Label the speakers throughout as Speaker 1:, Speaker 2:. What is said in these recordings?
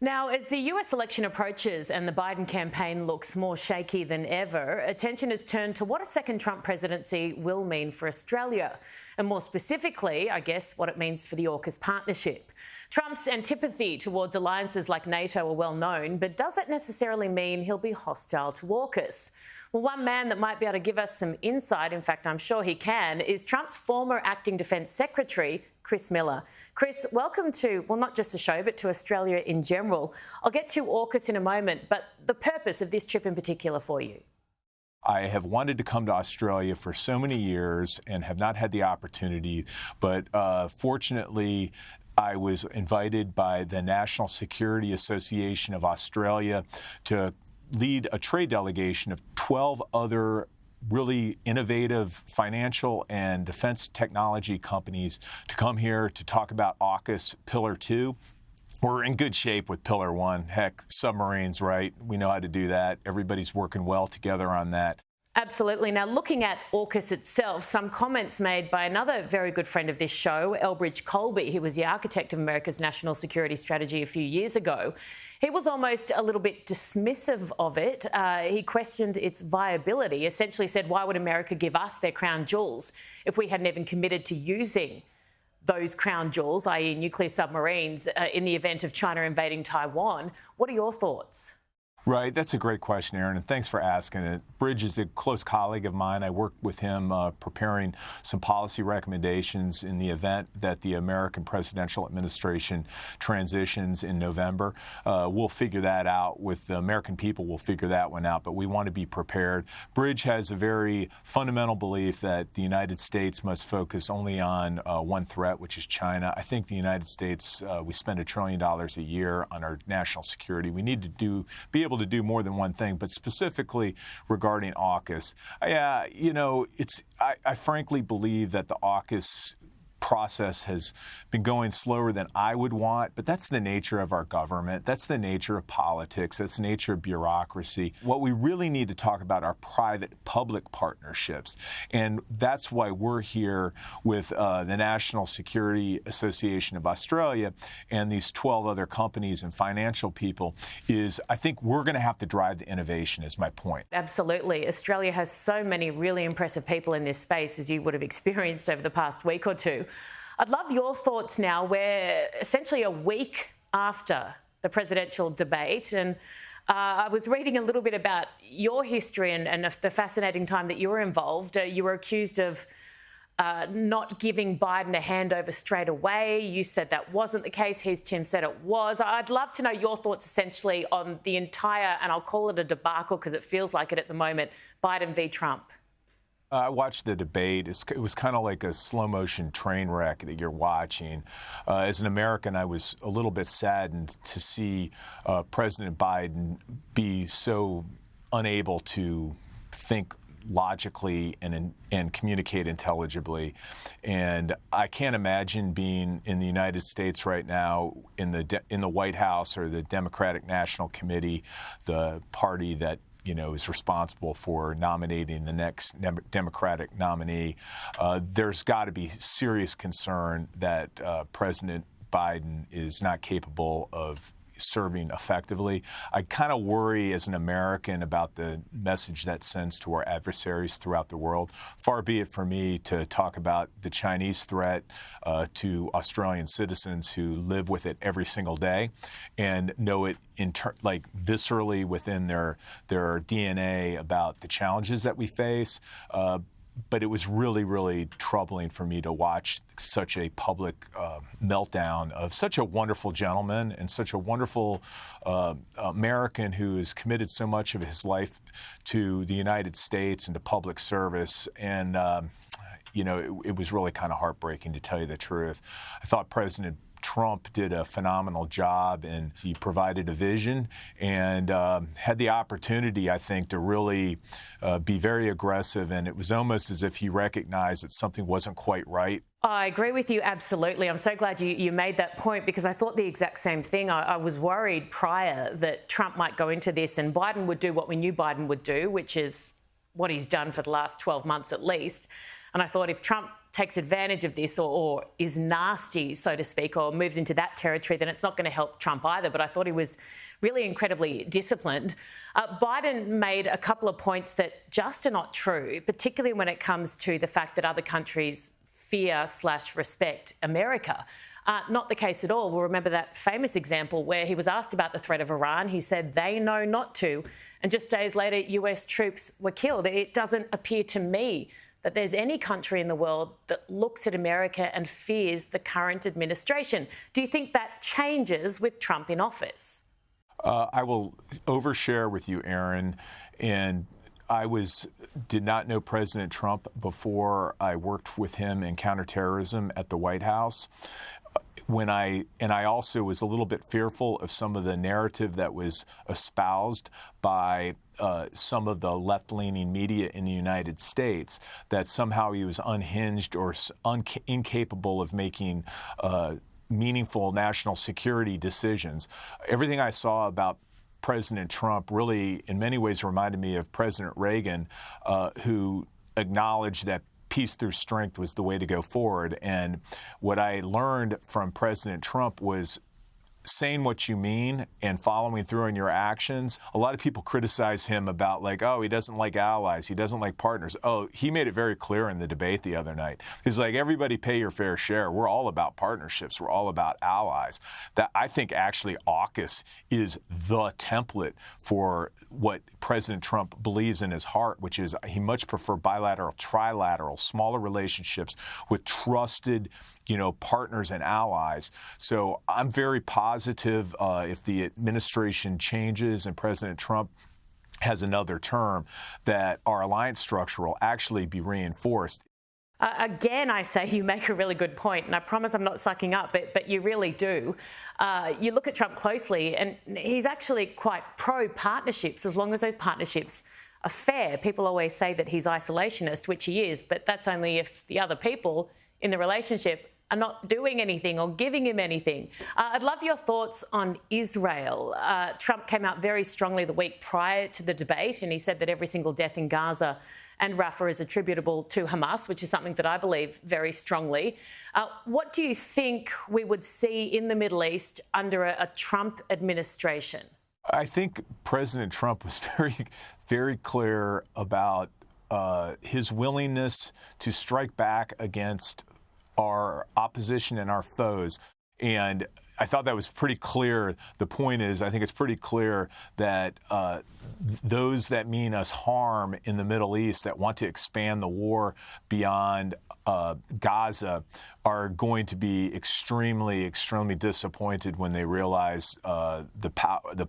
Speaker 1: Now, as the US election approaches and the Biden campaign looks more shaky than ever, attention has turned to what a second Trump presidency will mean for Australia. And more specifically, I guess, what it means for the AUKUS partnership. Trump's antipathy towards alliances like NATO are well known, but does that necessarily mean he'll be hostile to AUKUS? Well, one man that might be able to give us some insight, in fact, I'm sure he can, is Trump's former acting Defence Secretary, Chris Miller. Chris, welcome to, well, not just the show, but to Australia in general. I'll get to AUKUS in a moment, but the purpose of this trip in particular for you?
Speaker 2: I have wanted to come to Australia for so many years and have not had the opportunity, but fortunately, I was invited by the National Security Association of Australia to lead a trade delegation of 12 other really innovative financial and defense technology companies to come here to talk about AUKUS Pillar 2. We're in good shape with Pillar 1. Heck, submarines, right? We know how to do that. Everybody's working well together on that.
Speaker 1: Absolutely. Now, looking at AUKUS itself, some comments made by another very good friend of this show, Elbridge Colbys, who was the architect of America's national security strategy a few years ago. He was almost a little bit dismissive of it. He questioned its viability, essentially said, why would America give us their crown jewels if we hadn't even committed to using those crown jewels, i.e. nuclear submarines, in the event of China invading Taiwan? What are your thoughts?
Speaker 2: Right. That's a great question, Aaron, and thanks for asking it. Bridge is a close colleague of mine. I worked with him preparing some policy recommendations in the event that the American presidential administration transitions in November. We'll figure that out with the American people. We'll figure that one out, but we want to be prepared. Bridge has a very fundamental belief that the United States must focus only on one threat, which is China. I think the United States, we spend $1 trillion a year on our national security. We need to be able to do more than one thing, but specifically regarding AUKUS, I frankly believe that the AUKUS process has been going slower than I would want, but that's the nature of our government. That's the nature of politics. That's the nature of bureaucracy. What we really need to talk about are private-public partnerships, and that's why we're here with the National Security Association of Australia and these 12 other companies and financial people. I think we're going to have to drive the innovation, is my point.
Speaker 1: Absolutely. Australia has so many really impressive people in this space, as you would have experienced over the past week or two. I'd love your thoughts now. We're essentially a week after the presidential debate, and I was reading a little bit about your history and the fascinating time that you were involved. You were accused of not giving Biden a handover straight away. You said that wasn't the case. Tim said it was. I'd love to know your thoughts essentially on the entire, and I'll call it a debacle because it feels like it at the moment, Biden v. Trump.
Speaker 2: I watched the debate. It was kind of like a slow-motion train wreck that you're watching. As an American, I was a little bit saddened to see President Biden be so unable to think logically and communicate intelligibly. And I can't imagine being in the United States right now in the White House or the Democratic National Committee, the party that is responsible for nominating the next Democratic nominee. There's got to be serious concern that President Biden is not capable of serving effectively. I kind of worry as an American about the message that sends to our adversaries throughout the world. Far be it for me to talk about the Chinese threat to Australian citizens who live with it every single day and know it viscerally within their DNA about the challenges that we face. But it was really, really troubling for me to watch such a public meltdown of such a wonderful gentleman and such a wonderful American who has committed so much of his life to the United States and to public service. And, it was really kind of heartbreaking, to tell you the truth. I thought President Trump did a phenomenal job, and he provided a vision and had the opportunity, I think, to really be very aggressive. And it was almost as if he recognized that something wasn't quite right.
Speaker 1: I agree with you absolutely. I'm so glad you made that point, because I thought the exact same thing. I was worried prior that Trump might go into this and Biden would do what we knew Biden would do, which is what he's done for the last 12 months at least. And I thought if Trump takes advantage of this or is nasty, so to speak, or moves into that territory, then it's not going to help Trump either. But I thought he was really incredibly disciplined. Biden made a couple of points that just are not true, particularly when it comes to the fact that other countries fear/respect America. Not the case at all. We'll remember that famous example where he was asked about the threat of Iran. He said they know not to. And just days later, US troops were killed. It doesn't appear to me that there's any country in the world that looks at America and fears the current administration. Do you think that changes with Trump in office?
Speaker 2: I will overshare with you, Aaron, and I did not know President Trump before I worked with him in counterterrorism at the White House. I also was a little bit fearful of some of the narrative that was espoused by some of the left-leaning media in the United States, that somehow he was unhinged or incapable of making meaningful national security decisions. Everything I saw about President Trump really, in many ways, reminded me of President Reagan, who acknowledged that peace through strength was the way to go forward. And what I learned from President Trump was saying what you mean and following through on your actions. A lot of people criticize him about he doesn't like allies, he doesn't like partners. Oh, he made it very clear in the debate the other night. He's like, everybody pay your fair share. We're all about partnerships. We're all about allies. That I think actually AUKUS is the template for what President Trump believes in his heart, which is he much prefer bilateral, trilateral, smaller relationships with trusted partners and allies. So I'm very positive if the administration changes and President Trump has another term, that our alliance structure will actually be reinforced.
Speaker 1: Again, I say you make a really good point, and I promise I'm not sucking up, but you really do. You look at Trump closely, and he's actually quite pro-partnerships, as long as those partnerships are fair. People always say that he's isolationist, which he is, but that's only if the other people in the relationship are not doing anything or giving him anything. I'd love your thoughts on Israel. Trump came out very strongly the week prior to the debate, and he said that every single death in Gaza and Rafah is attributable to Hamas, which is something that I believe very strongly. What do you think we would see in the Middle East under a Trump administration?
Speaker 2: I think President Trump was very, very clear about his willingness to strike back against our opposition and our foes. And I thought that was pretty clear. The point is, I think it's pretty clear that those that mean us harm in the Middle East, that want to expand the war beyond Gaza, are going to be extremely, extremely disappointed when they realize the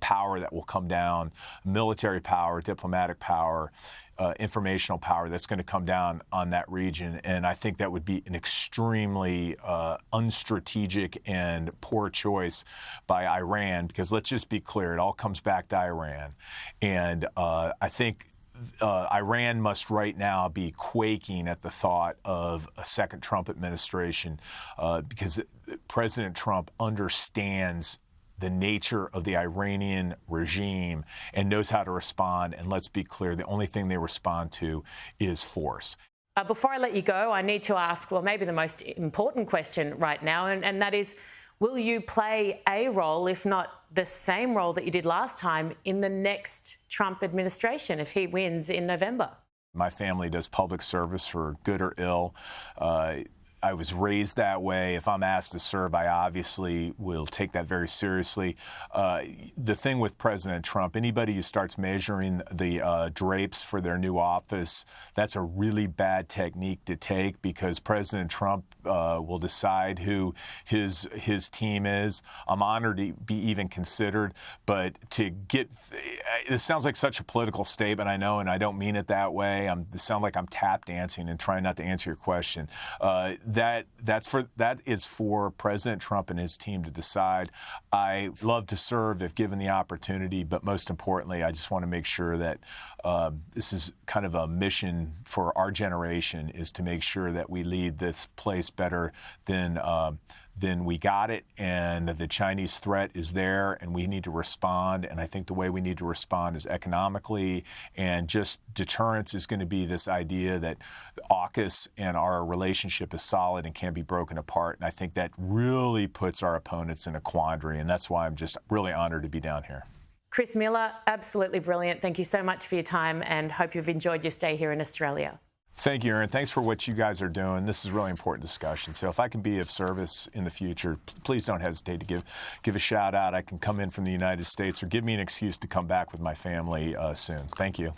Speaker 2: power that will come down, military power, diplomatic power, informational power that's going to come down on that region. And I think that would be an extremely unstrategic and poor choice by Iran, because let's just be clear, it all comes back to Iran. And I think Iran must right now be quaking at the thought of a second Trump administration, because President Trump understands the nature of the Iranian regime and knows how to respond. And let's be clear, the only thing they respond to is force.
Speaker 1: Before I let you go, I need to ask, well, maybe the most important question right now, and that is, will you play a role, if not the same role that you did last time, in the next Trump administration if he wins in November?
Speaker 2: My family does public service for good or ill. I was raised that way. If I'm asked to serve, I obviously will take that very seriously. The thing with President Trump, anybody who starts measuring the drapes for their new office, that's a really bad technique to take, because President Trump will decide who his team is. I'm honored to be even considered, but it sounds like such a political statement, I know, and I don't mean it that way. It sounds like I'm tap dancing and trying not to answer your question. That is for President Trump and his team to decide. I love to serve if given the opportunity, but most importantly, I just want to make sure that this is kind of a mission for our generation, is to make sure that we lead this place better than then we got it, and the Chinese threat is there, and we need to respond. And I think the way we need to respond is economically, and just deterrence is going to be this idea that AUKUS and our relationship is solid and can't be broken apart. And I think that really puts our opponents in a quandary, and that's why I'm just really honored to be down here.
Speaker 1: Chris Miller, absolutely brilliant. Thank you so much for your time, and hope you've enjoyed your stay here in Australia.
Speaker 2: Thank you, Erin. Thanks for what you guys are doing. This is a really important discussion. So if I can be of service in the future, please don't hesitate to give a shout out. I can come in from the United States, or give me an excuse to come back with my family soon. Thank you.